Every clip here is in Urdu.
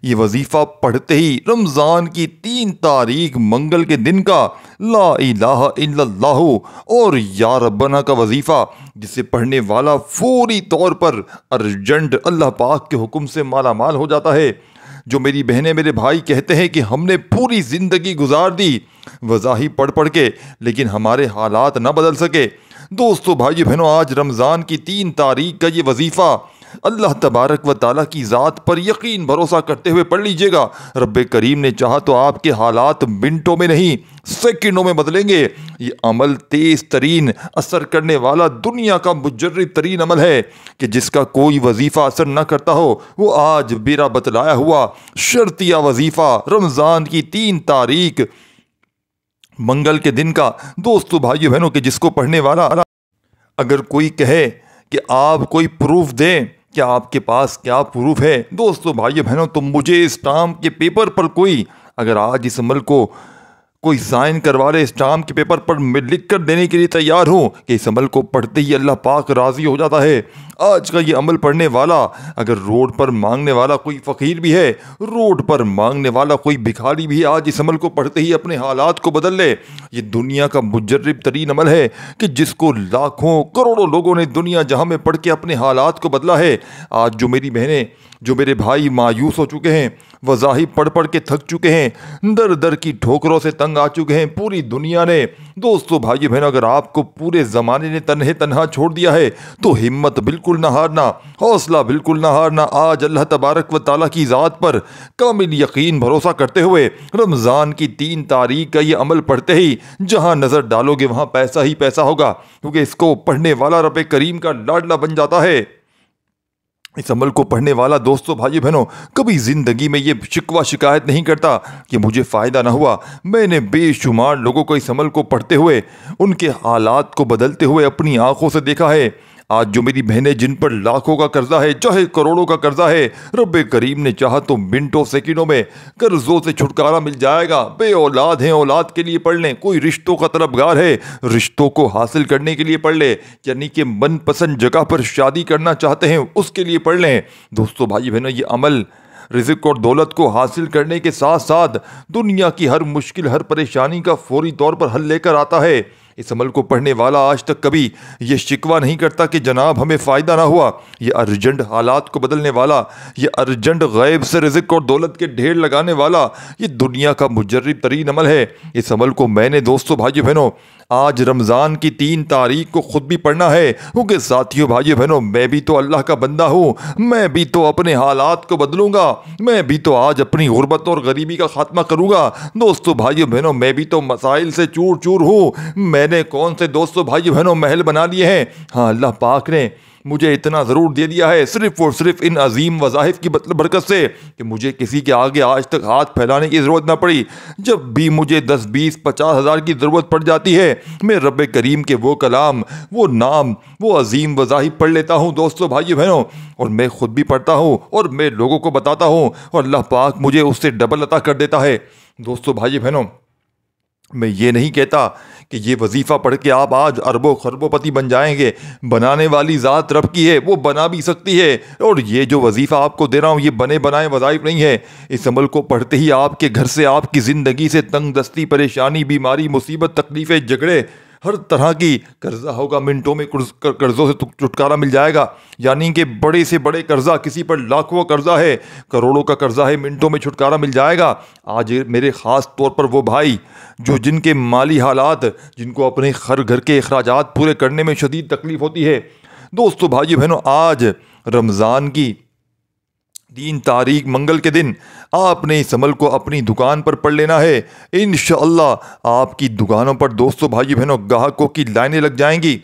یہ وظیفہ پڑھتے ہی رمضان کی 3 تاریخ منگل کے دن کا لا الہ الا اللہ اور یا ربنا کا وظیفہ، جسے پڑھنے والا فوری طور پر ارجنٹ اللہ پاک کے حکم سے مالا مال ہو جاتا ہے۔ جو میری بہنیں میرے بھائی کہتے ہیں کہ ہم نے پوری زندگی گزار دی وظائف پڑھ کے، لیکن ہمارے حالات نہ بدل سکے، دوستو بھائی بہنوں، آج رمضان کی 3 تاریخ کا یہ وظیفہ اللہ تبارک و تعالیٰ کی ذات پر یقین بھروسہ کرتے ہوئے پڑھ لیجئے گا۔ رب کریم نے چاہا تو آپ کے حالات منٹوں میں نہیں سیکنڈوں میں بدلیں گے۔ یہ عمل تیز ترین اثر کرنے والا دنیا کا مجرب ترین عمل ہے کہ جس کا کوئی وظیفہ اثر نہ کرتا ہو، وہ آج میرا بتلایا ہوا شرطیہ وظیفہ رمضان کی 3 تاریخ منگل کے دن کا، دوستو بھائی بہنوں، کہ جس کو پڑھنے والا اگر کوئی کہے کہ آپ کوئی پروف دیں، کہ آپ کے پاس کیا پروف ہے، دوستو بھائی بہنوں، تو مجھے اسٹامپ کے پیپر پر کوئی اگر آج اس عمل کو کوئی سائن کروا لے، اسٹامپ کے پیپر پر میں لکھ کر دینے کے لیے تیار ہوں کہ اس عمل کو پڑھتے ہی اللہ پاک راضی ہو جاتا ہے۔ آج کا یہ عمل پڑھنے والا اگر روڈ پر مانگنے والا کوئی فقیر بھی ہے، روڈ پر مانگنے والا کوئی بھکاری بھی ہے، آج اس عمل کو پڑھتے ہی اپنے حالات کو بدل لے۔ یہ دنیا کا مجرب ترین عمل ہے کہ جس کو لاکھوں کروڑوں لوگوں نے دنیا جہاں میں پڑھ کے اپنے حالات کو بدلا ہے۔ آج جو میری بہنیں، جو میرے بھائی مایوس ہو چکے ہیں، وظائف پڑھ کے تھک چکے ہیں، در در کی ٹھوکروں سے تنگ آ چکے ہیں، پوری دنیا نے، دوستو بھائی بہنوں، اگر آپ کو پورے زمانے نے تنہا چھوڑ دیا ہے تو ہمت بالکل نہ ہارنا، حوصلہ بالکل نہ ہارنا۔ آج اللہ تبارک و تعالیٰ کی ذات پر کامل یقین بھروسہ کرتے ہوئے رمضان کی 3 تاریخ کا یہ عمل پڑھتے ہی جہاں نظر ڈالو گے وہاں پیسہ ہی پیسہ ہوگا، کیونکہ اس کو پڑھنے والا رب کریم کا لاڈلا بن جاتا ہے۔ اس عمل کو پڑھنے والا، دوستو بھائی بہنوں، کبھی زندگی میں یہ شکوہ شکایت نہیں کرتا کہ مجھے فائدہ نہ ہوا۔ میں نے بے شمار لوگوں کو اس عمل کو پڑھتے ہوئے ان کے حالات کو بدلتے ہوئے اپنی آنکھوں سے دیکھا ہے۔ آج جو میری بہنیں جن پر لاکھوں کا قرضہ ہے، چاہے کروڑوں کا قرضہ ہے، رب کریم نے چاہا تو منٹوں سیکنڈوں میں قرضوں سے چھٹکارا مل جائے گا۔ بے اولاد ہیں، اولاد کے لیے پڑھ لیں، کوئی رشتوں کا طلبگار ہے، رشتوں کو حاصل کرنے کے لیے پڑھ لیں، یعنی کہ من پسند جگہ پر شادی کرنا چاہتے ہیں اس کے لیے پڑھ لیں۔ دوستو بھائی بہنوں، یہ عمل رزق اور دولت کو حاصل کرنے کے ساتھ ساتھ دنیا کی ہر مشکل، ہر پریشانی کا فوری طور پر حل لے کر آتا ہے۔ اس عمل کو پڑھنے والا آج تک کبھی یہ شکوہ نہیں کرتا کہ جناب ہمیں فائدہ نہ ہوا۔ یہ ارجنٹ حالات کو بدلنے والا، یہ ارجنٹ غیب سے رزق اور دولت کے ڈھیر لگانے والا، یہ دنیا کا مجرب ترین عمل ہے۔ اس عمل کو میں نے، دوستو بھائی بہنوں، آج رمضان کی 3 تاریخ کو خود بھی پڑھنا ہے، کیونکہ ساتھیوں بھائی بہنوں، میں بھی تو اللہ کا بندہ ہوں، میں بھی تو اپنے حالات کو بدلوں گا، میں بھی تو آج اپنی غربت اور غریبی کا خاتمہ کروں گا۔ دوستو بھائی بہنوں، میں بھی تو مسائل سے چور چور ہوں، میں نے کون سے، دوستو بھائی بہنوں، محل بنا لیے ہیں؟ ہاں، اللہ پاک نے مجھے اتنا ضرور دے دیا ہے، صرف اور صرف ان عظیم وظائف کی برکت سے، کہ مجھے کسی کے آگے آج تک ہاتھ پھیلانے کی ضرورت نہ پڑی۔ جب بھی مجھے 10 20 50 ہزار کی ضرورت پڑ جاتی ہے، میں رب کریم کے وہ کلام، وہ نام، وہ عظیم وظائف پڑھ لیتا ہوں، دوستو بھائی بہنوں، اور میں خود بھی پڑھتا ہوں اور میں لوگوں کو بتاتا ہوں، اور اللہ پاک مجھے اس سے ڈبل عطا کر دیتا ہے۔ دوستو بھائی بہنوں، میں یہ نہیں کہتا کہ یہ وظیفہ پڑھ کے آپ آج اربوں خربوں پتی بن جائیں گے، بنانے والی ذات رب کی ہے، وہ بنا بھی سکتی ہے، اور یہ جو وظیفہ آپ کو دے رہا ہوں یہ بنے بنائے وظائف نہیں ہے۔ اس عمل کو پڑھتے ہی آپ کے گھر سے، آپ کی زندگی سے تنگ دستی، پریشانی، بیماری، مصیبت، تکلیفیں، جھگڑے، ہر طرح کی قرضہ ہوگا، منٹوں میں قرضوں سے چھٹکارا مل جائے گا، یعنی کہ بڑے سے بڑے قرضہ، کسی پر لاکھوں قرضہ ہے، کروڑوں کا قرضہ ہے، منٹوں میں چھٹکارا مل جائے گا۔ آج میرے خاص طور پر وہ بھائی جن کے مالی حالات، جن کو اپنے گھر کے اخراجات پورے کرنے میں شدید تکلیف ہوتی ہے، دوستو بھائی بہنوں، آج رمضان کی 3 تاریخ منگل کے دن آپ نے اس عمل کو اپنی دکان پر پڑھ لینا ہے۔ انشاءاللہ آپ کی دکانوں پر، دوستو بھائی بہنوں، گاہکوں کی لائنیں لگ جائیں گی،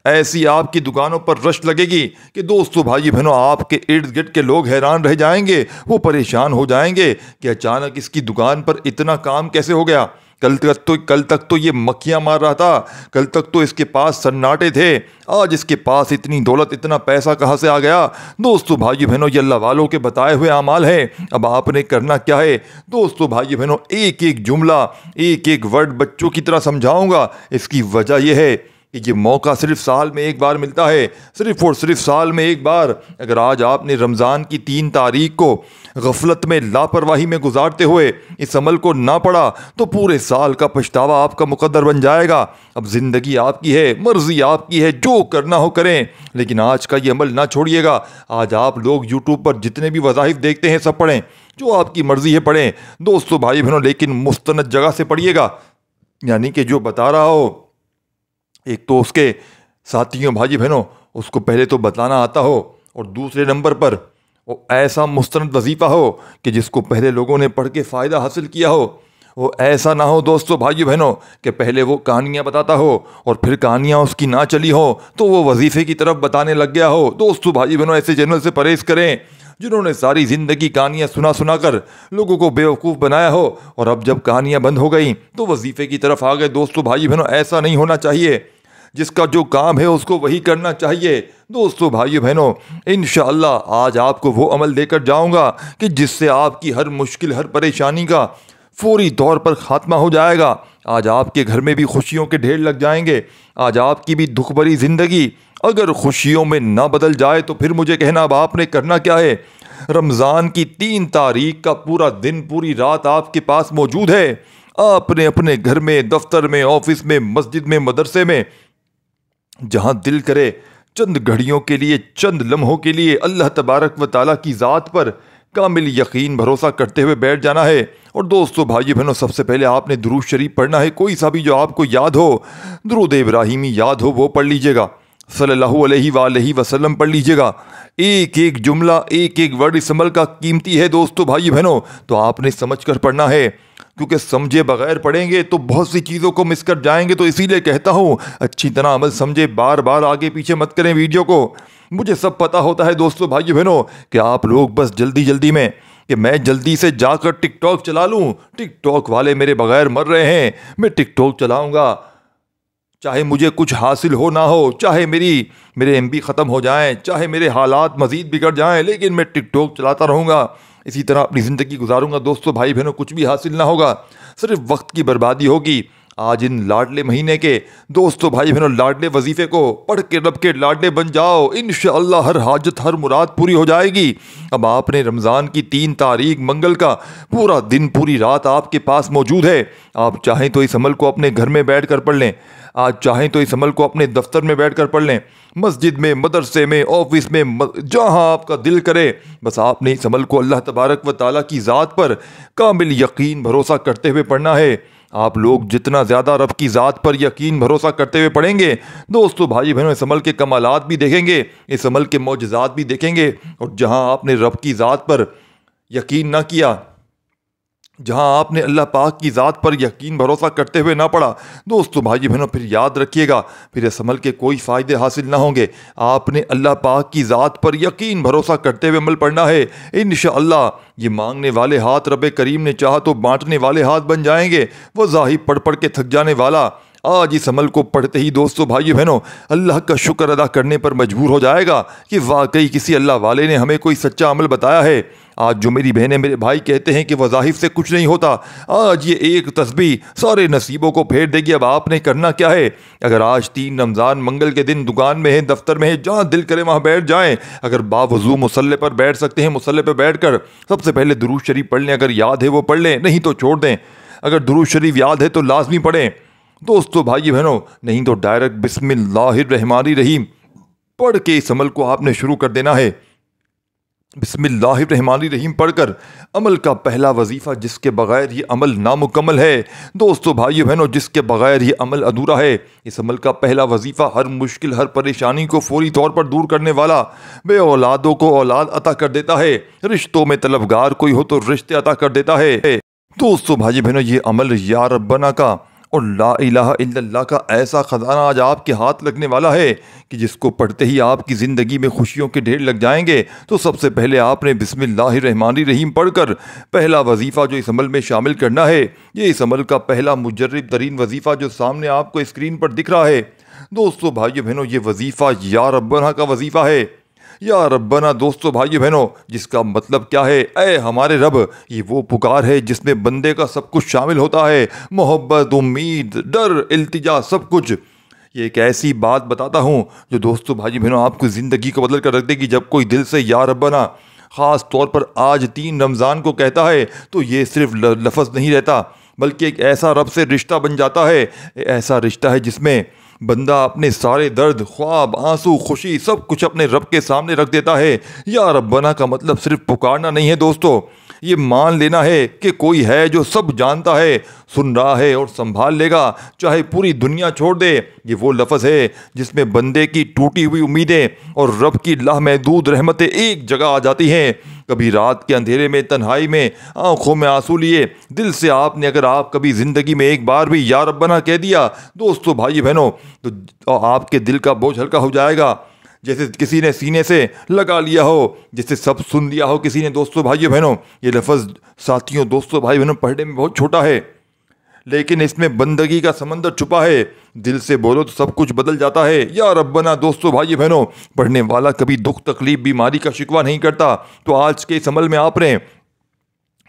ایسی آپ کی دکانوں پر رش لگے گی کہ دوستو بھائی بہنوں، آپ کے ارد گرد کے لوگ حیران رہ جائیں گے، وہ پریشان ہو جائیں گے کہ اچانک اس کی دکان پر اتنا کام کیسے ہو گیا۔ کل تک تو یہ مکھیاں مار رہا تھا، کل تک تو اس کے پاس سناٹے تھے، آج اس کے پاس اتنی دولت، اتنا پیسہ کہاں سے آ گیا؟ دوستو بھائی بہنوں، یہ اللہ والوں کے بتائے ہوئے اعمال ہیں۔ اب آپ نے کرنا کیا ہے؟ دوستو بھائی بہنوں، ایک ایک جملہ، ایک ایک ورڈ بچوں کی طرح سمجھاؤں گا۔ اس کی وجہ یہ ہے کہ یہ موقع صرف سال میں ایک بار ملتا ہے، صرف اور صرف سال میں ایک بار۔ اگر آج آپ نے رمضان کی 3 تاریخ کو غفلت میں، لاپرواہی میں گزارتے ہوئے اس عمل کو نہ پڑھا تو پورے سال کا پچھتاوا آپ کا مقدر بن جائے گا۔ اب زندگی آپ کی ہے، مرضی آپ کی ہے، جو کرنا ہو کریں، لیکن آج کا یہ عمل نہ چھوڑیے گا۔ آج آپ لوگ یوٹیوب پر جتنے بھی وظائف دیکھتے ہیں سب پڑھیں، جو آپ کی مرضی ہے پڑھیں دوستو بھائی بہنوں، لیکن مستند جگہ سے پڑھیے گا، یعنی کہ جو بتا رہا ہو ایک تو اس کے ساتھیوں بھائی بہنوں اس کو پہلے تو بتانا آتا ہو، اور دوسرے نمبر پر وہ ایسا مستند وظیفہ ہو کہ جس کو پہلے لوگوں نے پڑھ کے فائدہ حاصل کیا ہو۔ وہ ایسا نہ ہو دوستو بھائی بہنوں کہ پہلے وہ کہانیاں بتاتا ہو اور پھر کہانیاں اس کی نہ چلی ہو تو وہ وظیفے کی طرف بتانے لگ گیا ہو۔ دوستو بھائی بہنوں ایسے چینل سے پرہیز کریں جنہوں نے ساری زندگی کہانیاں سنا کر لوگوں کو بیوقوف بنایا ہو، اور اب جب کہانیاں بند ہو گئیں تو وظیفے کی طرف آ گئے۔ دوستو بھائی بہنوں ایسا نہیں ہونا چاہیے، جس کا جو کام ہے اس کو وہی کرنا چاہیے۔ دوستو بھائی بہنوں انشاءاللہ آج آپ کو وہ عمل دے کر جاؤں گا کہ جس سے آپ کی ہر مشکل، ہر پریشانی کا فوری طور پر خاتمہ ہو جائے گا۔ آج آپ کے گھر میں بھی خوشیوں کے ڈھیر لگ جائیں گے۔ آج آپ کی بھی دکھ بھری زندگی اگر خوشیوں میں نہ بدل جائے تو پھر مجھے کہنا اب آپ نے کرنا کیا ہے۔ رمضان کی 3 تاریخ کا پورا دن، پوری رات آپ کے پاس موجود ہے۔ آپ نے اپنے گھر میں، دفتر میں، آفس میں، مسجد میں، مدرسے میں، جہاں دل کرے چند گھڑیوں کے لیے، چند لمحوں کے لیے اللہ تبارک و تعالیٰ کی ذات پر کامل یقین بھروسہ کرتے ہوئے بیٹھ جانا ہے۔ اور دوستو بھائی بہنوں سب سے پہلے آپ نے درود شریف پڑھنا ہے، کوئی سا بھی جو آپ کو یاد ہو، درود ابراہیمی یاد ہو وہ پڑھ لیجئے گا، صلی اللہ علیہ وآلہ وسلم پڑھ لیجئے گا۔ ایک ایک جملہ، ایک ایک ورڈ اس عمل کا قیمتی ہے دوستو بھائی بہنوں، تو آپ نے سمجھ کر پڑھنا ہے، کیونکہ سمجھے بغیر پڑھیں گے تو بہت سی چیزوں کو مس کر جائیں گے۔ تو اسی لیے کہتا ہوں اچھی طرح عمل سمجھے، بار بار آگے پیچھے مت کریں ویڈیو کو۔ مجھے سب پتہ ہوتا ہے دوستو بھائی بہنوں کہ آپ لوگ بس جلدی میں کہ میں جلدی سے جا کر ٹک ٹاک چلا لوں، ٹک ٹاک والے میرے بغیر مر رہے ہیں، میں ٹک ٹاک چلاؤں گا، چاہے مجھے کچھ حاصل ہو نہ ہو، چاہے میرے ایم بی ختم ہو جائیں، چاہے میرے حالات مزید بگڑ جائیں، لیکن میں ٹک ٹاک چلاتا رہوں گا، اسی طرح اپنی زندگی گزاروں گا۔ دوستو بھائی بہنوں کچھ بھی حاصل نہ ہوگا، صرف وقت کی بربادی ہوگی۔ آج ان لاڈلے مہینے کے دوستو بھائی بہنوں لاڈلے وظیفے کو پڑھ کے رب کے لاڈلے بن جاؤ، انشاءاللہ ہر حاجت، ہر مراد پوری ہو جائے گی۔ اب آپ نے رمضان کی 3 تاریخ منگل کا پورا دن، پوری رات آپ کے پاس موجود ہے۔ آپ چاہیں تو اس عمل کو اپنے گھر میں بیٹھ کر پڑھ لیں، آج چاہیں تو اس عمل کو اپنے دفتر میں بیٹھ کر پڑھ لیں، مسجد میں، مدرسے میں، آفس میں، جہاں آپ کا دل کرے۔ بس آپ نے اس عمل کو اللہ تبارک و تعالیٰ کی ذات پر کامل یقین بھروسہ کرتے ہوئے پڑھنا ہے۔ آپ لوگ جتنا زیادہ رب کی ذات پر یقین بھروسہ کرتے ہوئے پڑھیں گے دوستو بھائی بہنوں اس عمل کے کمالات بھی دیکھیں گے، اس عمل کے معجزات بھی دیکھیں گے۔ اور جہاں آپ نے رب کی ذات پر یقین نہ کیا، جہاں آپ نے اللہ پاک کی ذات پر یقین بھروسہ کرتے ہوئے نہ پڑھا دوستو بھائی بہنوں پھر یاد رکھیے گا، پھر اس عمل کے کوئی فائدے حاصل نہ ہوں گے۔ آپ نے اللہ پاک کی ذات پر یقین بھروسہ کرتے ہوئے عمل پڑھنا ہے، انشاءاللہ یہ مانگنے والے ہاتھ رب کریم نے چاہا تو بانٹنے والے ہاتھ بن جائیں گے۔ وظائف پڑھ کے تھک جانے والا آج اس عمل کو پڑھتے ہی دوستو بھائی بہنوں اللہ کا شکر ادا کرنے پر مجبور ہو جائے گا کہ واقعی کسی اللہ والے نے ہمیں کوئی سچا عمل بتایا ہے۔ آج جو میری بہنیں، میرے بھائی کہتے ہیں کہ وظائف سے کچھ نہیں ہوتا، آج یہ ایک تسبیح سارے نصیبوں کو پھیر دے گی۔ اب آپ نے کرنا کیا ہے؟ اگر آج 3 رمضان منگل کے دن دکان میں ہیں، دفتر میں ہیں، جہاں دل کرے وہاں بیٹھ جائیں۔ اگر باوضو مصلی پر بیٹھ سکتے ہیں، مصلی پر بیٹھ کر سب سے پہلے درود شریف پڑھ لیں، اگر یاد ہے وہ پڑھ لیں، نہیں تو چھوڑ دیں۔ اگر درود شریف یاد ہے تو لازمی پڑھیں دوستو بھائی بہنوں، نہیں تو ڈائریکٹ بسم اللہ الرحمن الرحیم پڑھ کے اس عمل کو آپ نے شروع کر دینا ہے۔ بسم اللہ الرحمن الرحیم پڑھ کر عمل کا پہلا وظیفہ، جس کے بغیر یہ عمل نامکمل ہے دوستو بھائیو بہنوں، جس کے بغیر یہ عمل ادھورا ہے۔ اس عمل کا پہلا وظیفہ ہر مشکل، ہر پریشانی کو فوری طور پر دور کرنے والا، بے اولادوں کو اولاد عطا کر دیتا ہے، رشتوں میں طلبگار کوئی ہو تو رشتے عطا کر دیتا ہے۔ دوستو بھائی بہنوں یہ عمل یا ربنا کا اور لا الہ الا اللہ کا ایسا خزانہ آج آپ کے ہاتھ لگنے والا ہے کہ جس کو پڑھتے ہی آپ کی زندگی میں خوشیوں کے ڈھیر لگ جائیں گے۔ تو سب سے پہلے آپ نے بسم اللہ الرحمن الرحیم پڑھ کر پہلا وظیفہ جو اس عمل میں شامل کرنا ہے، یہ اس عمل کا پہلا مجرب ترین وظیفہ جو سامنے آپ کو اسکرین پر دکھ رہا ہے۔ دوستو بھائیو بہنوں یہ وظیفہ یا ربنا کا وظیفہ ہے۔ یا ربنا دوستو بھائیو بہنوں جس کا مطلب کیا ہے؟ اے ہمارے رب، یہ وہ پکار ہے جس میں بندے کا سب کچھ شامل ہوتا ہے، محبت، امید، ڈر، التجا، سب کچھ۔ کہ ایک ایسی بات بتاتا ہوں جو دوستو بھائی بہنوں آپ کو زندگی کو بدل کر رکھ دے گی۔ جب کوئی دل سے یا ربنا خاص طور پر آج 3 رمضان کو کہتا ہے تو یہ صرف لفظ نہیں رہتا، بلکہ ایک ایسا رب سے رشتہ بن جاتا ہے، ایسا رشتہ ہے جس میں بندہ اپنے سارے درد، خواب، آنسو، خوشی سب کچھ اپنے رب کے سامنے رکھ دیتا ہے۔ یا ربنا کا مطلب صرف پکارنا نہیں ہے دوستو، یہ مان لینا ہے کہ کوئی ہے جو سب جانتا ہے، سن رہا ہے اور سنبھال لے گا، چاہے پوری دنیا چھوڑ دے۔ یہ وہ لفظ ہے جس میں بندے کی ٹوٹی ہوئی امیدیں اور رب کی لامحدود رحمتیں ایک جگہ آ جاتی ہیں۔ کبھی رات کے اندھیرے میں، تنہائی میں، آنکھوں میں آنسو لیے دل سے اگر آپ کبھی زندگی میں ایک بار بھی یا ربنا کہہ دیا دوستو بھائی بہنوں، تو آپ کے دل کا بوجھ ہلکا ہو جائے گا، جیسے کسی نے سینے سے لگا لیا ہو، جیسے سب سن لیا ہو کسی نے۔ دوستو بھائی بہنوں، یہ لفظ ساتھیوں، دوستو بھائی بہنوں، پڑھنے میں بہت چھوٹا ہے، لیکن اس میں بندگی کا سمندر چھپا ہے۔ دل سے بولو تو سب کچھ بدل جاتا ہے۔ یا ربنا دوستو بھائی بہنوں، پڑھنے والا کبھی دکھ، تکلیف، بیماری کا شکوہ نہیں کرتا، تو آج کے اس عمل میں آپ نے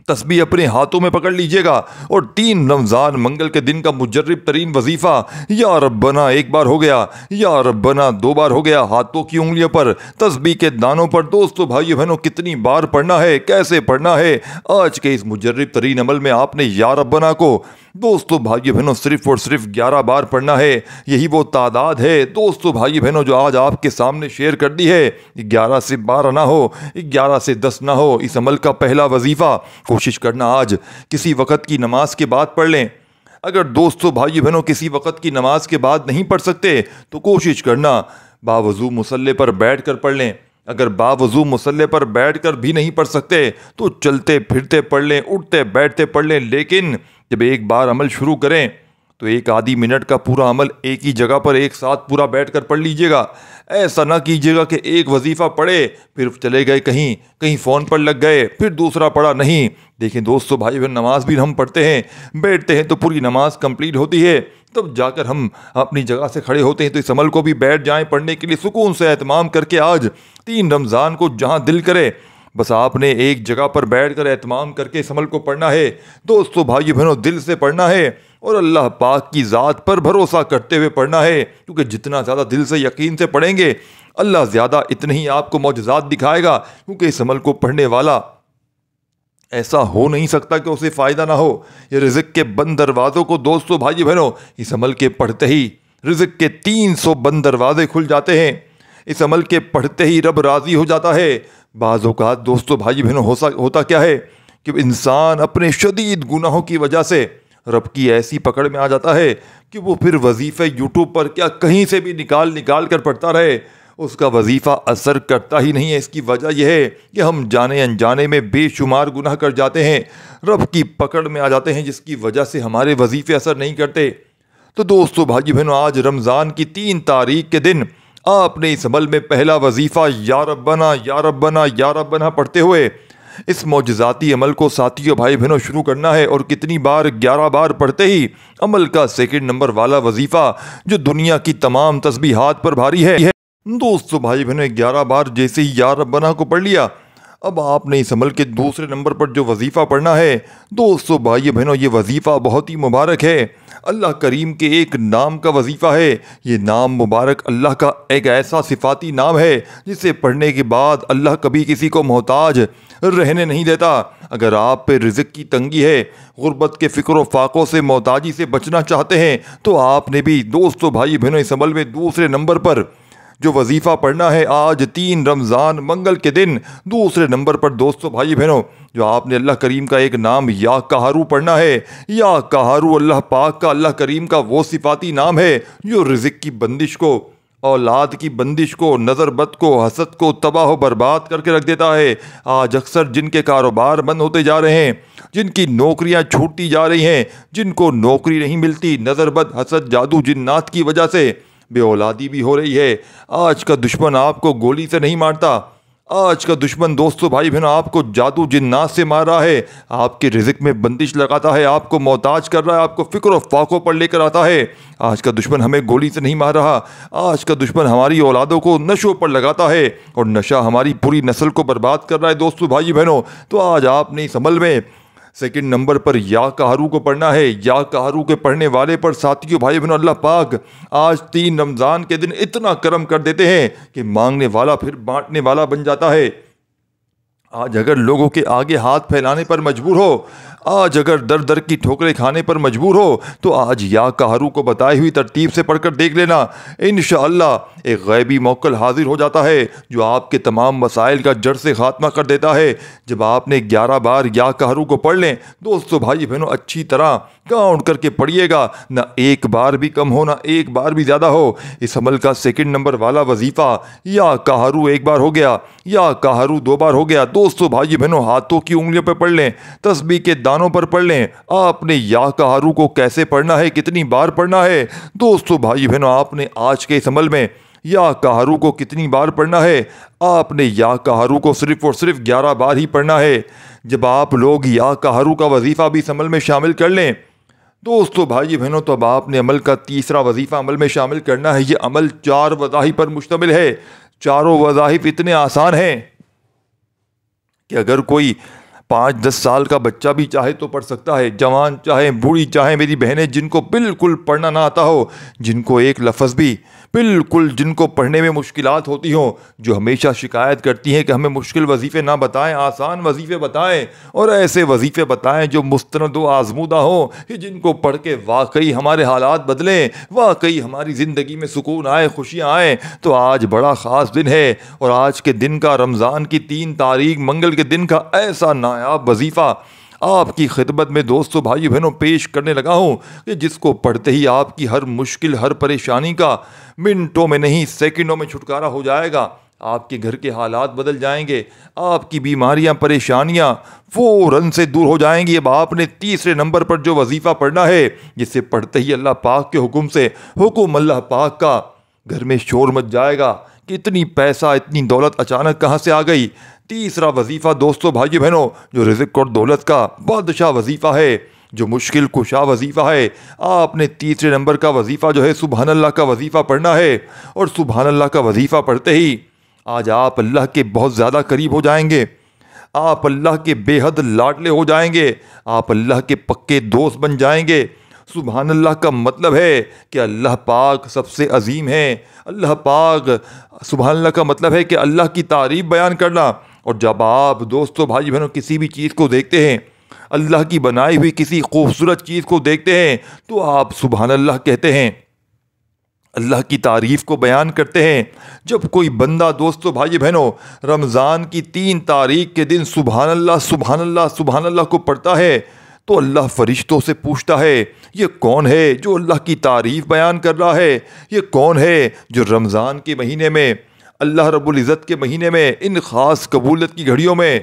تسبیح اپنے ہاتھوں میں پکڑ لیجئے گا اور 3 رمضان منگل کے دن کا مجرب ترین وظیفہ یا ربنا ایک بار ہو گیا، یا ربنا 2 بار ہو گیا، ہاتھوں کی انگلیوں پر، تسبیح کے دانوں پر۔ دوستو بھائیو بہنوں، کتنی بار پڑھنا ہے، کیسے پڑھنا ہے؟ آج کے اس مجرب ترین عمل میں آپ نے یا ربنا کو دوستو بھائیو بہنوں صرف اور صرف 11 بار پڑھنا ہے۔ یہی وہ تعداد ہے دوستو بھائیو بہنوں جو آج آپ کے سامنے شیئر کر دی ہے۔ 11 سے 12 نہ ہو، 11 سے 10 نہ ہو، اس عمل کا پہلا وظیفہ کوشش کرنا آج کسی وقت کی نماز کے بعد پڑھ لیں۔ اگر دوستو بھائی بہنوں کسی وقت کی نماز کے بعد نہیں پڑھ سکتے تو کوشش کرنا باوضو مصلی پر بیٹھ کر پڑھ لیں۔ اگر باوضو مصلی پر بیٹھ کر بھی نہیں پڑھ سکتے تو چلتے پھرتے پڑھ لیں، اٹھتے بیٹھتے پڑھ لیں، لیکن جب ایک بار عمل شروع کریں تو 1 آدھی منٹ کا پورا عمل ایک ہی جگہ پر ایک ساتھ پورا بیٹھ کر پڑھ لیجئے گا۔ ایسا نہ کیجئے گا کہ ایک وظیفہ پڑھے پھر چلے گئے کہیں فون پر لگ گئے، پھر دوسرا پڑھا نہیں۔ دیکھیں دوستو بھائی بہن، نماز بھی ہم پڑھتے ہیں، بیٹھتے ہیں تو پوری نماز کمپلیٹ ہوتی ہے، تب جا کر ہم اپنی جگہ سے کھڑے ہوتے ہیں۔ تو اس عمل کو بھی بیٹھ جائیں پڑھنے کے لیے، سکون سے اہتمام کر کے آج 3 رمضان کو جہاں دل کرے بس آپ نے ایک جگہ پر بیٹھ کر اہتمام کر کے اس عمل کو پڑھنا ہے۔ دوستو بھائی بہنوں، دل سے پڑھنا ہے اور اللہ پاک کی ذات پر بھروسہ کرتے ہوئے پڑھنا ہے، کیونکہ جتنا زیادہ دل سے یقین سے پڑھیں گے اللہ زیادہ اتنے ہی آپ کو معجزات دکھائے گا، کیونکہ اس عمل کو پڑھنے والا ایسا ہو نہیں سکتا کہ اسے فائدہ نہ ہو۔ یہ رزق کے بند دروازوں کو دوستو بھائی بہنوں اس عمل کے پڑھتے ہی رزق کے 300 بند دروازے کھل جاتے ہیں۔ اس عمل کے پڑھتے ہی رب راضی ہو جاتا ہے۔ بعض اوقات دوستو بھائی بہنوں ہوتا کیا ہے کہ انسان اپنے شدید گناہوں کی وجہ سے رب کی ایسی پکڑ میں آ جاتا ہے کہ وہ پھر وظیفے یوٹیوب پر کیا کہیں سے بھی نکال کر پڑھتا رہے، اس کا وظیفہ اثر کرتا ہی نہیں ہے۔ اس کی وجہ یہ ہے کہ ہم جانے انجانے میں بے شمار گناہ کر جاتے ہیں، رب کی پکڑ میں آ جاتے ہیں، جس کی وجہ سے ہمارے وظیفے اثر نہیں کرتے۔ تو دوستو بھائی بہنوں، آج رمضان کی 3 تاریخ کے دن آپ نے اس عمل میں پہلا وظیفہ یا ربنا یا ربنا یا ربنا پڑھتے ہوئے اس معجزاتی عمل کو ساتھیوں بھائی بہنوں شروع کرنا ہے۔ اور کتنی بار؟ 11 بار پڑھتے ہی عمل کا 2 نمبر والا وظیفہ جو دنیا کی تمام تسبیحات پر بھاری ہے۔ دوستو بھائی بہنوں، 11 بار جیسے ہی یا ربنا کو پڑھ لیا، اب آپ نے اس عمل کے 2 نمبر پر جو وظیفہ پڑھنا ہے دوستو بھائی بہنوں، یہ وظیفہ بہت ہی مبارک ہے، اللہ کریم کے ایک نام کا وظیفہ ہے۔ یہ نام مبارک اللہ کا ایک ایسا صفاتی نام ہے جسے پڑھنے کے بعد اللہ کبھی کسی کو محتاج رہنے نہیں دیتا۔ اگر آپ پہ رزق کی تنگی ہے، غربت کے فکر و فاقوں سے، محتاجی سے بچنا چاہتے ہیں، تو آپ نے بھی دوستو بھائی بہنوں اس عمل میں 2 نمبر پر جو وظیفہ پڑھنا ہے آج 3 رمضان منگل کے دن 2 نمبر پر دوستو بھائی بہنوں، جو آپ نے اللہ کریم کا ایک نام یا قہارو پڑھنا ہے۔ یا قہارو اللہ پاک کا، اللہ کریم کا وہ صفاتی نام ہے جو رزق کی بندش کو، اولاد کی بندش کو، نظر بد کو، حسد کو تباہ و برباد کر کے رکھ دیتا ہے۔ آج اکثر جن کے کاروبار بند ہوتے جا رہے ہیں، جن کی نوکریاں چھوٹتی جا رہی ہیں، جن کو نوکری نہیں ملتی، نظر بد، حسد، جادو، جنات کی وجہ سے بے اولادی بھی ہو رہی ہے۔ آج کا دشمن آپ کو گولی سے نہیں مارتا، آج کا دشمن دوستو بھائی بہنوں آپ کو جادو جنات سے مار رہا ہے، آپ کے رزق میں بندش لگاتا ہے، آپ کو محتاج کر رہا ہے، آپ کو فکر و فاقوں پر لے کر آتا ہے۔ آج کا دشمن ہمیں گولی سے نہیں مار رہا، آج کا دشمن ہماری اولادوں کو نشوں پر لگاتا ہے، اور نشہ ہماری پوری نسل کو برباد کر رہا ہے۔ دوستو بھائی بہنوں، تو آج آپ نے اس عمل میں سیکنڈ نمبر پر یا قہرو کو پڑھنا ہے۔ یا قہرو کے پڑھنے والے پر ساتھیوں بھائی بہنوں اللہ پاک آج 3 رمضان کے دن اتنا کرم کر دیتے ہیں کہ مانگنے والا پھر بانٹنے والا بن جاتا ہے۔ آج اگر لوگوں کے آگے ہاتھ پھیلانے پر مجبور ہو، آج اگر در در کی ٹھوکریں کھانے پر مجبور ہو، تو آج یا قہرو کو بتائی ہوئی ترتیب سے پڑھ کر دیکھ لینا، انشاءاللہ ایک غیبی موکل حاضر ہو جاتا ہے جو آپ کے تمام مسائل کا جڑ سے خاتمہ کر دیتا ہے۔ جب آپ نے 11 بار یا قہرو کو پڑھ لیں دوستو بھائی بہنوں، اچھی طرح کاؤنٹ کر کے پڑھیے گا، نہ ایک بار بھی کم ہو نہ ایک بار بھی زیادہ ہو۔ اس عمل کا سیکنڈ نمبر والا وظیفہ یا قہرو 1 بار ہو گیا، یا قہرو 2 بار ہو گیا۔ دوستو بھائی بہنوں ہاتھوں کی انگلیوں پہ پڑھ لیں، تسبیح کے دانوں پر پڑھ لیں۔ آپ نے یا قہرو کو کیسے پڑھنا ہے، کتنی بار پڑھنا ہے، دوستو بھائی بہنوں آپ نے آج کے اس عمل میں یا قہرو کو کتنی بار پڑھنا ہے، آپ نے یا قہرو کو صرف اور صرف 11 بار ہی پڑھنا ہے۔ جب آپ لوگ یا قہرو کا وظیفہ بھی اس عمل میں شامل کر لیں دوستو بھائی بہنوں، تو اب آپ نے عمل کا تیسرا وظیفہ عمل میں شامل کرنا ہے۔ یہ عمل 4 وظائف پر مشتمل ہے۔ چاروں وظائف اتنے آسان ہیں کہ اگر کوئی 5-10 سال کا بچہ بھی چاہے تو پڑھ سکتا ہے، جوان چاہے بوڑھی چاہے میری بہنیں جن کو بالکل پڑھنا نہ آتا ہو، جن کو ایک لفظ بھی بالکل، جن کو پڑھنے میں مشکلات ہوتی ہوں، جو ہمیشہ شکایت کرتی ہیں کہ ہمیں مشکل وظیفے نہ بتائیں، آسان وظیفے بتائیں، اور ایسے وظیفے بتائیں جو مستند و آزمودہ ہوں کہ جن کو پڑھ کے واقعی ہمارے حالات بدلیں، واقعی ہماری زندگی میں سکون آئے، خوشیاں آئیں۔ تو آج بڑا خاص دن ہے، اور آج کے دن کا رمضان کی 3 تاریخ منگل کے دن کا ایسا نایاب وظیفہ آپ کی خدمت میں دوستو بھائی بہنوں پیش کرنے لگا ہوں کہ جس کو پڑھتے ہی آپ کی ہر مشکل، ہر پریشانی کا منٹوں میں نہیں سیکنڈوں میں چھٹکارا ہو جائے گا۔ آپ کے گھر کے حالات بدل جائیں گے، آپ کی بیماریاں، پریشانیاں فوراً سے دور ہو جائیں گی۔ اب آپ نے تیسرے نمبر پر جو وظیفہ پڑھنا ہے، جسے پڑھتے ہی اللہ پاک کے حکم سے، حکم اللہ پاک کا، گھر میں شور مچ جائے گا کہ اتنی پیسہ، اتنی دولت اچانک کہاں سے آ گئی۔ تیسرا وظیفہ دوستو بھائی بہنوں جو رزق اور دولت کا بادشاہ وظیفہ ہے، جو مشکل کشا وظیفہ ہے، آپ نے تیسرے نمبر کا وظیفہ جو ہے سبحان اللہ کا وظیفہ پڑھنا ہے۔ اور سبحان اللہ کا وظیفہ پڑھتے ہی آج آپ اللہ کے بہت زیادہ قریب ہو جائیں گے، آپ اللہ کے بے حد لاڈلے ہو جائیں گے، آپ اللہ کے پکے دوست بن جائیں گے۔ سبحان اللہ کا مطلب ہے کہ اللہ پاک سب سے عظیم ہے، اللہ پاک، سبحان اللہ کا مطلب ہے کہ اللہ کی تعریف بیان کرنا۔ اور جب آپ دوستو بھائی بہنوں کسی بھی چیز کو دیکھتے ہیں، اللہ کی بنائی ہوئی کسی خوبصورت چیز کو دیکھتے ہیں، تو آپ سبحان اللہ کہتے ہیں، اللہ کی تعریف کو بیان کرتے ہیں۔ جب کوئی بندہ دوستو بھائی بہنوں رمضان کی 3 تاریخ کے دن سبحان اللہ سبحان اللہ سبحان اللہ کو پڑھتا ہے، تو اللہ فرشتوں سے پوچھتا ہے یہ کون ہے جو اللہ کی تعریف بیان کر رہا ہے، یہ کون ہے جو رمضان کے مہینے میں، اللہ رب العزت کے مہینے میں، ان خاص قبولیت کی گھڑیوں میں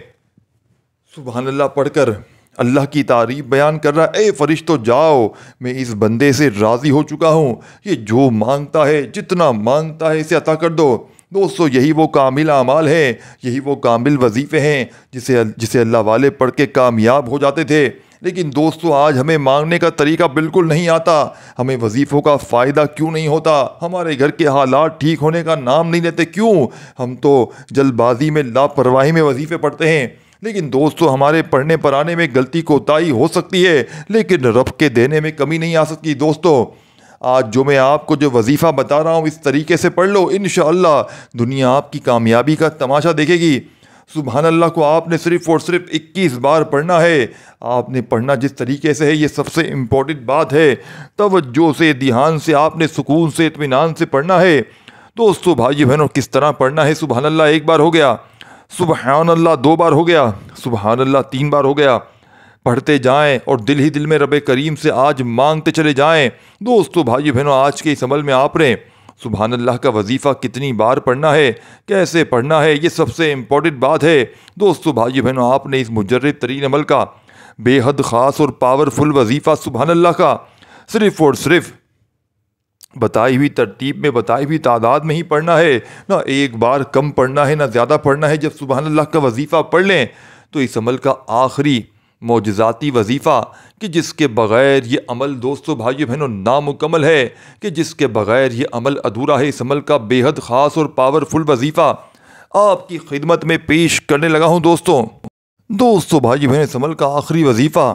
سبحان اللہ پڑھ کر اللہ کی تعریف بیان کر رہا ہے۔ اے فرشتوں جاؤ، میں اس بندے سے راضی ہو چکا ہوں، یہ جو مانگتا ہے، جتنا مانگتا ہے اسے عطا کر دو۔ دوستو یہی وہ کامل اعمال ہیں، یہی وہ کامل وظیفے ہیں جسے اللہ والے پڑھ کے کامیاب ہو جاتے تھے۔ لیکن دوستو آج ہمیں مانگنے کا طریقہ بالکل نہیں آتا، ہمیں وظیفوں کا فائدہ کیوں نہیں ہوتا، ہمارے گھر کے حالات ٹھیک ہونے کا نام نہیں لیتے کیوں؟ ہم تو جلد بازی میں، لاپرواہی میں وظیفے پڑھتے ہیں۔ لیکن دوستو ہمارے پڑھنے پڑھانے میں غلطی کوتاہی ہو سکتی ہے، لیکن رب کے دینے میں کمی نہیں آ سکتی۔ دوستو آج جو میں آپ کو جو وظیفہ بتا رہا ہوں اس طریقے سے پڑھ لو، انشاءاللہ دنیا آپ کی کامیابی کا تماشا دیکھے گی۔ سبحان اللہ کو آپ نے صرف اور صرف 21 بار پڑھنا ہے۔ آپ نے پڑھنا جس طریقے سے ہے، یہ سب سے امپورٹنٹ بات ہے، توجہ سے، دھیان سے، آپ نے سکون سے، اطمینان سے پڑھنا ہے۔ دوستو بھائی بہنوں کس طرح پڑھنا ہے؟ سبحان اللہ 1 بار ہو گیا، سبحان اللہ 2 بار ہو گیا، سبحان اللہ 3 بار ہو گیا۔ پڑھتے جائیں اور دل ہی دل میں رب کریم سے آج مانگتے چلے جائیں۔ دوستو بھائی بہنوں آج کے اس عمل میں آپ نے سبحان اللہ کا وظیفہ کتنی بار پڑھنا ہے، کیسے پڑھنا ہے، یہ سب سے امپورٹنٹ بات ہے۔ دوستو بھائی بہنوں آپ نے اس مجرد ترین عمل کا، بے حد خاص اور پاورفل وظیفہ سبحان اللہ کا صرف اور صرف بتائی ہوئی ترتیب میں، بتائی ہوئی تعداد میں ہی پڑھنا ہے، نہ ایک بار کم پڑھنا ہے نہ زیادہ پڑھنا ہے۔ جب سبحان اللہ کا وظیفہ پڑھ لیں تو اس عمل کا آخری معجزاتی وظیفہ کہ جس کے بغیر یہ عمل دوستو بھائی بہنوں نامکمل ہے، کہ جس کے بغیر یہ عمل ادھورا ہے، اس عمل کا بے حد خاص اور پاورفل وظیفہ آپ کی خدمت میں پیش کرنے لگا ہوں۔ دوستوں دوستو بھائی بہن، اس عمل کا آخری وظیفہ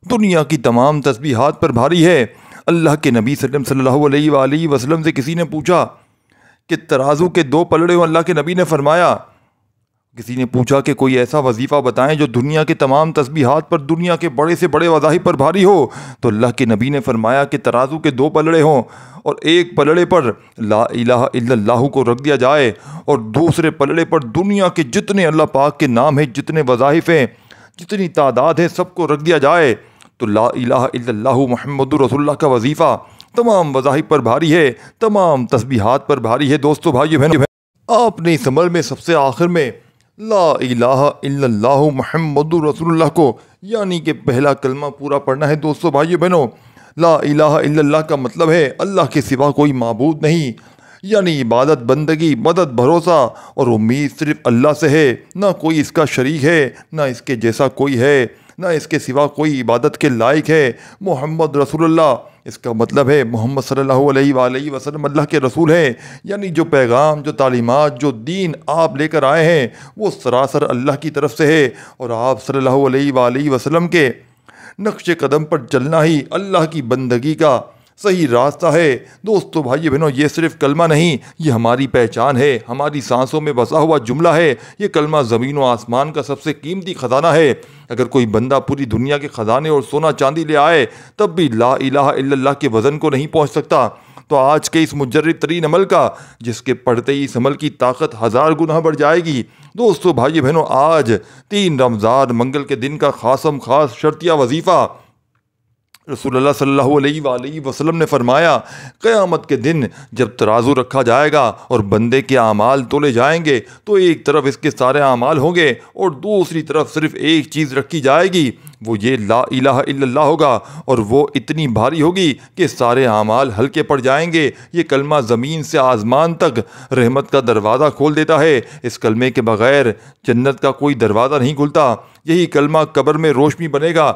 دنیا کی تمام تسبیحات پر بھاری ہے۔ اللہ کے نبی صلی اللہ علیہ وآلہ وسلم سے کسی نے پوچھا کہ ترازو کے دو پلڑے ہوں؟ اللہ کے نبی نے فرمایا، کسی نے پوچھا کہ کوئی ایسا وظیفہ بتائیں جو دنیا کے تمام تسبیحات پر، دنیا کے بڑے سے بڑے وظائف پر بھاری ہو؟ تو اللہ کے نبی نے فرمایا کہ ترازو کے دو پلڑے ہوں اور ایک پلڑے پر لا الہ الا اللہ کو رکھ دیا جائے اور دوسرے پلڑے پر دنیا کے جتنے اللہ پاک کے نام ہیں، جتنے وظائف ہیں، جتنی تعداد ہے، سب کو رکھ دیا جائے تو لا الہ الا اللہ محمد رسول اللہ کا وظیفہ تمام وظائف پر بھاری ہے، تمام تسبیحات پر بھاری ہے۔ دوستو بھائی بہن، آپ نے اس عمل میں سب سے آخر میں لا الہ الا اللہ محمد رسول اللہ کو یعنی کہ پہلا کلمہ پورا پڑھنا ہے۔ دوستو بھائی بہنوں، لا الہ الا اللہ کا مطلب ہے اللہ کے سوا کوئی معبود نہیں، یعنی عبادت، بندگی، مدد، بھروسہ اور امید صرف اللہ سے ہے، نہ کوئی اس کا شریک ہے، نہ اس کے جیسا کوئی ہے، نہ اس کے سوا کوئی عبادت کے لائق ہے۔ محمد رسول اللہ، اس کا مطلب ہے محمد صلی اللہ علیہ وآلہ وسلم اللہ کے رسول ہیں، یعنی جو پیغام، جو تعلیمات، جو دین آپ لے کر آئے ہیں وہ سراسر اللہ کی طرف سے ہے، اور آپ صلی اللہ علیہ وآلہ وسلم کے نقش قدم پر چلنا ہی اللہ کی بندگی کا صحیح راستہ ہے۔ دوستو بھائی بہنوں، یہ صرف کلمہ نہیں، یہ ہماری پہچان ہے، ہماری سانسوں میں بسا ہوا جملہ ہے۔ یہ کلمہ زمین و آسمان کا سب سے قیمتی خزانہ ہے۔ اگر کوئی بندہ پوری دنیا کے خزانے اور سونا چاندی لے آئے تب بھی لا الہ الا اللہ کے وزن کو نہیں پہنچ سکتا۔ تو آج کے اس مجرد ترین عمل کا، جس کے پڑھتے ہی اس عمل کی طاقت 1000 گنا بڑھ جائے گی۔ دوستو بھائی بہنوں، آج 3 رمضان منگل کے دن کا خاص شرطیہ وظیفہ رسول اللہ صلی اللہ علیہ وآلہ وسلم نے فرمایا، قیامت کے دن جب ترازو رکھا جائے گا اور بندے کے اعمال تولے جائیں گے تو ایک طرف اس کے سارے اعمال ہوں گے اور دوسری طرف صرف ایک چیز رکھی جائے گی، وہ یہ لا الہ الا اللہ ہوگا، اور وہ اتنی بھاری ہوگی کہ سارے اعمال ہلکے پڑ جائیں گے۔ یہ کلمہ زمین سے آسمان تک رحمت کا دروازہ کھول دیتا ہے۔ اس کلمے کے بغیر جنت کا کوئی دروازہ نہیں کھلتا۔ یہی کلمہ قبر میں روشنی بنے گا،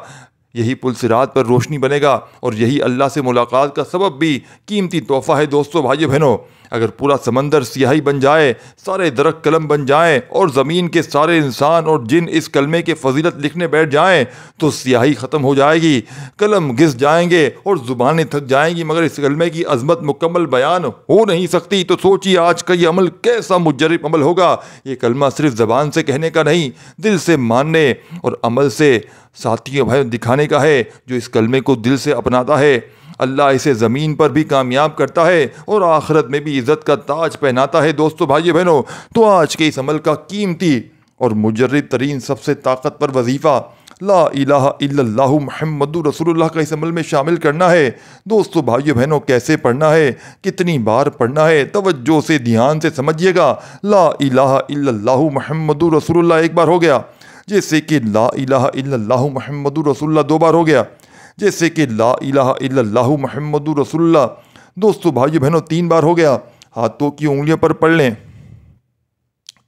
یہی پل صراط پر روشنی بنے گا، اور یہی اللہ سے ملاقات کا سبب بھی قیمتی تحفہ ہے۔ دوستو بھائی بہنوں، اگر پورا سمندر سیاہی بن جائے، سارے درخت قلم بن جائیں اور زمین کے سارے انسان اور جن اس کلمے کے فضیلت لکھنے بیٹھ جائیں تو سیاہی ختم ہو جائے گی، قلم گھس جائیں گے اور زبانیں تھک جائیں گی، مگر اس کلمے کی عظمت مکمل بیان ہو نہیں سکتی۔ تو سوچیے آج کا یہ عمل کیسا مجرب عمل ہوگا۔ یہ کلمہ صرف زبان سے کہنے کا نہیں، دل سے ماننے اور عمل سے ساتھیوں بھائی دکھانے کا ہے۔ جو اس کلمے کو دل سے اپناتا ہے، اللہ اسے زمین پر بھی کامیاب کرتا ہے اور آخرت میں بھی عزت کا تاج پہناتا ہے۔ دوستو بھائی بہنوں، تو آج کے اس عمل کا قیمتی اور مجرب ترین سب سے طاقتور وظیفہ لا الہ الا اللہ محمد رسول اللہ کا اس عمل میں شامل کرنا ہے۔ دوستو بھائیو بہنوں، کیسے پڑھنا ہے، کتنی بار پڑھنا ہے، توجہ سے دھیان سے سمجھیے گا۔ لا الہ الا اللہ محمد رسول اللہ ایک بار ہو گیا، جیسے کہ لا الہ الا اللہ محمد رسول اللہ 2 بار ہو گیا، جیسے کہ لا الہ الا اللہ محمد رسول اللہ دوستو بھائیو بہنوں 3 بار ہو گیا۔ ہاتھوں کی انگلیوں پر پڑھ لیں،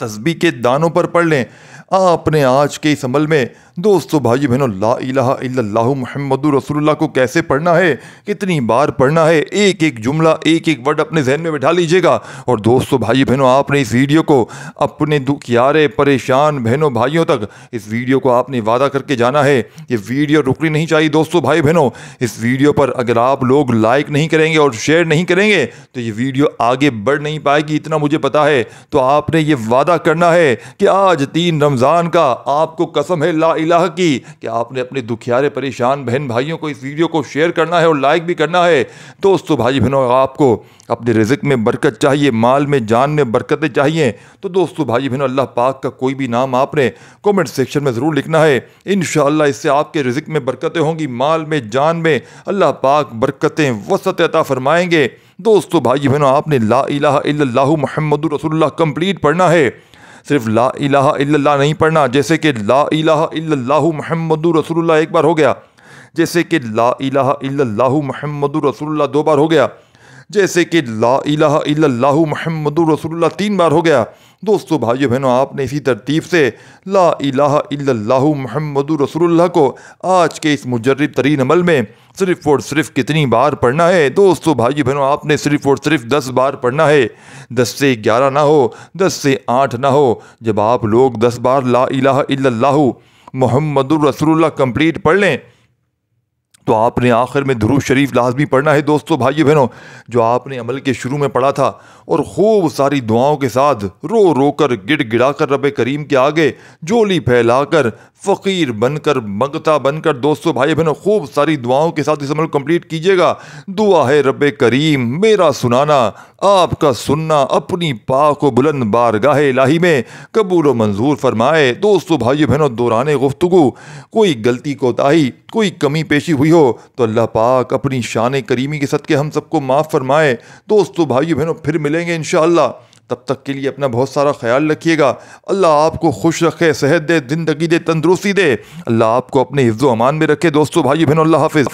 تسبیح کے دانوں پر پڑھ لیں۔ آپ نے آج کے اس عمل میں دوستو بھائی بہنوں لا الہ الا اللہ محمد رسول اللہ کو کیسے پڑھنا ہے، کتنی بار پڑھنا ہے، ایک ایک جملہ، ایک ایک ورڈ اپنے ذہن میں بٹھا لیجئے گا۔ اور دوستو بھائی بہنوں، آپ نے اس ویڈیو کو اپنے دکھیارے پریشان بہنوں بھائیوں تک اس ویڈیو کو آپ نے وعدہ کر کے جانا ہے۔ یہ ویڈیو رکنی نہیں چاہیے دوستو بھائی بہنوں۔ اس ویڈیو پر اگر آپ لوگ لائک نہیں کریں گے اور شیئر نہیں کریں گے تو یہ ویڈیو آگے بڑھ نہیں پائے گی، اتنا مجھے پتا ہے۔ تو آپ نے یہ وعدہ کرنا ہے کہ آج 3 رمضان کا آپ کو قسم ہے لا الہ کی کہ آپ نے اپنے دکھیارے پریشان بہن بھائیوں کو اس ویڈیو کو شیئر کرنا ہے اور لائک بھی کرنا ہے۔ دوستو بھائی بہنوں، آپ کو اپنے رزق میں برکت چاہیے، مال میں جان میں برکتیں چاہیے، تو دوستو بھائی بہنوں اللہ پاک کا کوئی بھی نام آپ نے کومنٹ سیکشن میں ضرور لکھنا ہے۔ انشاءاللہ اس سے آپ کے رزق میں برکتیں ہوں گی، مال میں جان میں اللہ پاک برکتیں وسعت عطا فرمائیں گے۔ دوستو بھائی بہنوں، آپ نے لا الہ الا اللہ محمد رسول اللہ کمپلیٹ پڑھنا ہے، صرف لا الہ الا اللہ نہیں پڑھنا۔ جیسے کہ لا الہ الا اللہ محمد رسول اللہ ایک بار ہو گیا، جیسے کہ لا الہ الا اللہ محمد رسول اللہ 2 بار ہو گیا، جیسے کہ لا الہ الا اللہ محمد رسول اللہ 3 بار ہو گیا۔ دوستو بھائیو بہنوں، آپ نے اسی ترتیب سے لا الہ الا اللہ محمد رسول اللہ کو آج کے اس مجرب ترین عمل میں صرف اور صرف کتنی بار پڑھنا ہے؟ دوستو بھائیو بہنوں، آپ نے صرف اور صرف 10 بار پڑھنا ہے۔ 10 سے 11 نہ ہو، 10 سے 8 نہ ہو۔ جب آپ لوگ 10 بار لا الہ الا اللہ محمد الرسول اللہ کمپلیٹ پڑھ لیں تو آپ نے آخر میں درود شریف لازمی پڑھنا ہے دوستو بھائی بہنوں، جو آپ نے عمل کے شروع میں پڑھا تھا، اور خوب ساری دعاؤں کے ساتھ رو رو کر گڑ گڑا کر رب کریم کے آگے جولی پھیلا کر فقیر بن کر منگتا بن کر دوستو بھائی بہنوں خوب ساری دعاؤں کے ساتھ اس عمل کو کمپلیٹ کیجیے گا۔ دعا ہے رب کریم میرا سنانا آپ کا سننا اپنی پاک و بلند بارگاہ الہی میں قبول و منظور فرمائے۔ دوستو بھائی بہنوں دوران گفتگو کوئی غلطی کوتاہی کوئی کمی پیشی ہوئی ہو تو اللہ پاک اپنی شان کریمی کے صدقے ہم سب کو معاف فرمائے۔ دوستو بھائی بہنوں پھر ملیں گے انشاءاللہ، تب تک کے لیے اپنا بہت سارا خیال رکھیے گا۔ اللہ آپ کو خوش رکھے، صحت دے، زندگی دے، تندرستی دے، اللہ آپ کو اپنے حفظ و امان میں رکھے۔ دوستو بھائی بہنوں اللہ حافظ۔